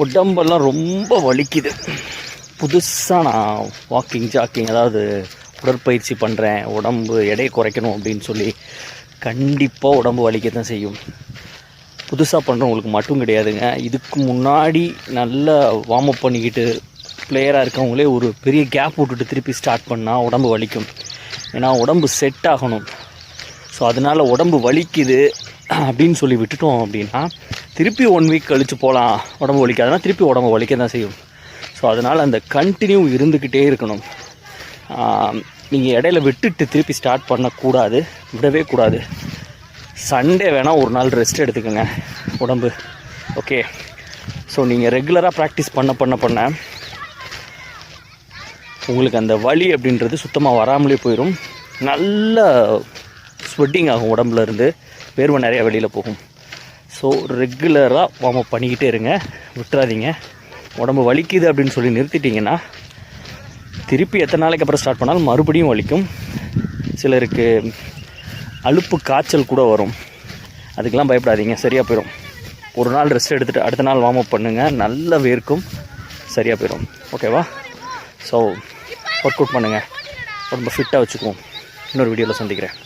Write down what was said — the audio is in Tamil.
உடம்பெல்லாம் ரொம்ப வலிக்குது. புதுசாக நான் வாக்கிங் ஜாக்கிங் அதாவது உடற்பயிற்சி பண்ணுறேன், உடம்பு எடையை குறைக்கணும் அப்படின்னு சொல்லி கண்டிப்பாக உடம்பு வலிக்க தான் செய்யும். புதுசாக பண்ணுறவங்களுக்கு மட்டும் கிடையாதுங்க. இதுக்கு முன்னாடி நல்லா வார்ம் அப் பண்ணிக்கிட்டு பிளேயராக இருக்கவங்களே ஒரு பெரிய கேப் விட்டுட்டு திருப்பி ஸ்டார்ட் பண்ணால் உடம்பு வலிக்கும். ஏன்னா உடம்பு செட் ஆகணும். ஸோ அதனால் உடம்பு வலிக்குது அப்படின்னு சொல்லி விட்டுட்டோம் அப்படின்னா திருப்பி 1 வீக் கழித்து போகலாம், உடம்பு வலிக்காதுன்னா திருப்பி உடம்பு வலிக்க தான் செய்யும். ஸோ அதனால் அந்த கண்டினியூ இருந்துக்கிட்டே இருக்கணும். நீங்கள் இடையில விட்டுட்டு திருப்பி ஸ்டார்ட் பண்ணக்கூடாது, விடவே கூடாது. சண்டே வேணால் ஒரு நாள் ரெஸ்ட் எடுத்துக்கோங்க உடம்பு. ஓகே, ஸோ நீங்கள் ரெகுலராக ப்ராக்டிஸ் பண்ண உங்களுக்கு அந்த வலி அப்படின்றது சுத்தமாக வராமலே போயிடும். நல்ல ஸ்வெட்டிங் ஆகும், உடம்புல இருந்து வேர்வை நிறையா வெளியில் போகும். ஸோ ரெகுலராக வார்ம் அப் பண்ணிக்கிட்டே இருங்க, விட்டுறாதீங்க. உடம்பு வலிக்குது அப்படின்னு சொல்லி நிறுத்திட்டிங்கன்னா திருப்பி எத்தனை நாளைக்கு அப்புறம் ஸ்டார்ட் பண்ணாலும் மறுபடியும் வலிக்கும். சிலருக்கு அலுப்பு காய்ச்சல் கூட வரும். அதுக்கெலாம் பயப்படாதீங்க, சரியாக போயிடும். ஒரு நாள் ரெஸ்ட் எடுத்துகிட்டு அடுத்த நாள் வார்ம் அப் பண்ணுங்கள், நல்ல வேர்க்கும், சரியாக போயிடும். ஓகேவா? ஸோ ஒர்க் அவுட் பண்ணுங்கள், ரொம்ப ஃபிட்டாக வச்சுக்குவோம். இன்னொரு வீடியோவில் சந்திக்கிறேன்.